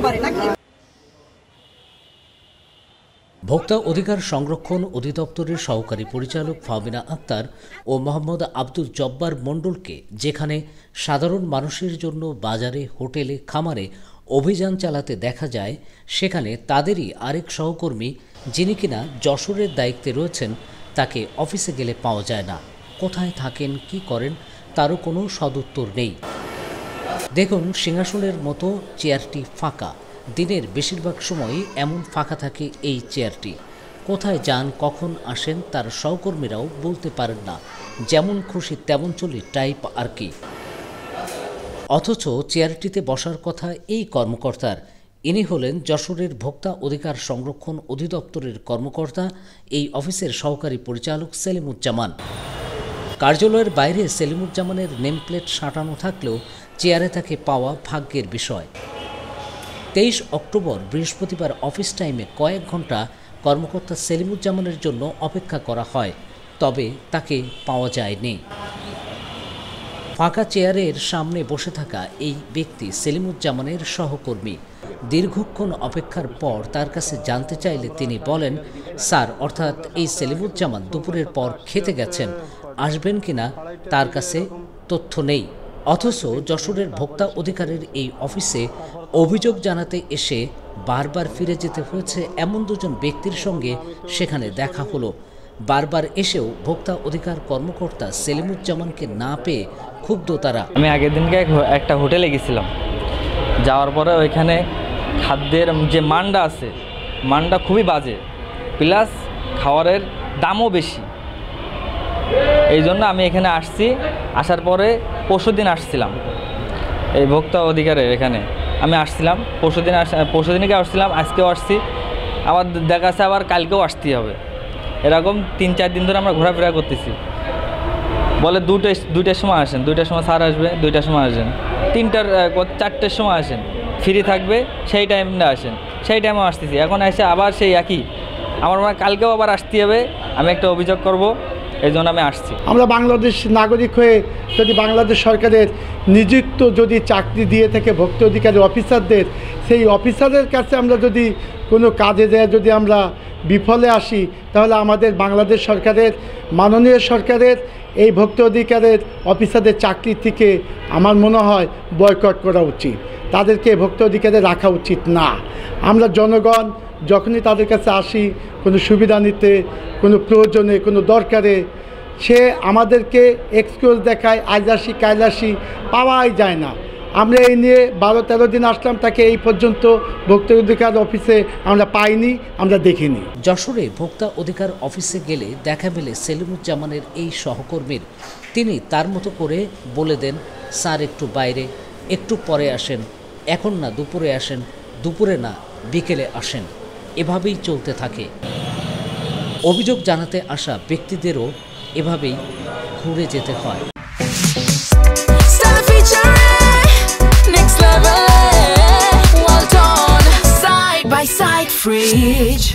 পারে নাকি? ভোক্তা অধিকার সংরক্ষণ অধিদপ্তরের সহকারী পরিচালক ফাহমিনা আক্তার ও মোহাম্মদ আব্দুল জব্বার মণ্ডলকে যেখানে সাধারণ মানুষের জন্য বাজারে, হোটেলে, খামারে অভিযান চালাতে দেখা যায়, সেখানে তাদেরই আরেক সহকর্মী, যিনি কিনা যশোরের দায়িত্বে রয়েছেন, তাকে অফিসে গেলে পাওয়া যায় না। কোথায় থাকেন, কি করেন, তারও কোনো সদুত্তর নেই। দেখুন, সিংহাসনের মতো চেয়ারটি ফাঁকা। দিনের বেশিরভাগ সময়ই এমন ফাঁকা থাকে এই চেয়ারটি। কোথায় যান, কখন আসেন, তার সহকর্মীরাও বলতে পারেন না। যেমন খুশি তেমন চলি টাইপ আর কি। অথচ চেয়ারটিতে বসার কথা এই কর্মকর্তার। ইনি হলেন যশোরের ভোক্তা অধিকার সংরক্ষণ অধিদপ্তরের কর্মকর্তা, এই অফিসের সহকারী পরিচালক সেলিমুজ্জামান। কার্যালয়ের বাইরে সেলিমুজ্জামানের নেমপ্লেট সাঁটানো থাকলেও চেয়ারে তাকে পাওয়া ভাগ্যের বিষয়। 23 অক্টোবর বৃহস্পতিবার অফিস টাইমে কয়েক ঘন্টা কর্মকর্তা সেলিমুজ্জামানের জন্য অপেক্ষা করা হয়, তবে তাকে পাওয়া যায়নি। ফাঁকা চেয়ারের সামনে বসে থাকা এই ব্যক্তি সেলিমুজ্জামানের সহকর্মী। দীর্ঘক্ষণ অপেক্ষার পর তার কাছে জানতে চাইলে তিনি বলেন, স্যার অর্থাৎ এই সেলিমুজ্জামান দুপুরের পর খেতে গেছেন, আসবেন কিনা তার কাছে তথ্য নেই। অথচ যশোরের ভোক্তা অধিকারের এই অফিসে অভিযোগ জানাতে এসে বারবার ফিরে যেতে হয়েছে এমন দুজন ব্যক্তির সঙ্গে সেখানে দেখা হলো। বারবার এসেও ভোক্তা অধিকার কর্মকর্তা সেলিমুজ্জামানকে না পেয়ে ক্ষুব্ধ তারা। আমি আগের দিনকে একটা হোটেলে গেছিলাম, যাওয়ার পরে ওইখানে খাদ্যের যে মানটা আছে, মানটা খুবই বাজে, প্লাস খাবারের দামও বেশি। এই জন্য আমি এখানে আসছি। আসার পরে পরশুদিন আসছিলাম এই ভোক্তা অধিকারের এখানে আমি আসছিলাম। পরশুদিনকে আসছিলাম, আজকেও আসছি, আবার দেখা যাচ্ছে আবার কালকেও আসতেই হবে। এরকম 3-4 দিন ধরে আমরা ঘোরাফেরা করতেছি। বলে দুইটার সময় আসেন, 2টার সময় স্যার আসবে, 2টার সময় আসেন, 4টার সময় আসেন, ফ্রি থাকবে সেই টাইমে আসেন, সেই টাইমেও আসতেছি। এখন এসে আবার সেই একই, আমার মনে হয় কালকেও আবার আসতে হবে। আমি একটা অভিযোগ করব, এই জন্য আমি আসছি। আমরা বাংলাদেশ নাগরিক হয়ে যদি বাংলাদেশ সরকারের নিযুক্ত যদি চাকরি দিয়ে থাকে ভোক্তা অধিকারী অফিসারদের, সেই অফিসারের কাছে আমরা যদি কোনো কাজে যায় যদি আমরা বিফলে আসি, তাহলে আমাদের বাংলাদেশ সরকারের, মাননীয় সরকারের এই ভোক্তা অধিকারের অফিসারদের চাকরি থেকে আমার মনে হয় বয়কট করা উচিত। তাদেরকে ভোক্তা অধিকারে রাখা উচিত না। আমরা জনগণ যখনই তাদের কাছে আসি কোনো সুবিধা নিতে, কোনো প্রয়োজনে, কোনো দরকারে, সে আমাদেরকে এক্সকিউজ দেখায়, আজ আসি কাল আসি, পাওয়াই যায় না। আমরা এই নিয়ে 12-13 দিন আসলাম, তাকে এই পর্যন্ত ভোক্তা অধিকার অফিসে আমরা পাইনি, আমরা দেখিনি। যশোরে ভোক্তা অধিকার অফিসে গেলে দেখা মেলে সেলিমুজ্জামানের এই সহকর্মীর। তিনি তার মতো করে বলে দেন, স্যার একটু বাইরে, একটু পরে আসেন, এখন না দুপুরে আসেন, দুপুরে না বিকেলে আসেন। এভাবেই চলতে থাকে। অভিযোগ জানাতে আসা ব্যক্তিদেরও এভাবেই ঘুরে যেতে হয়। Next level, well done, side by side fridge.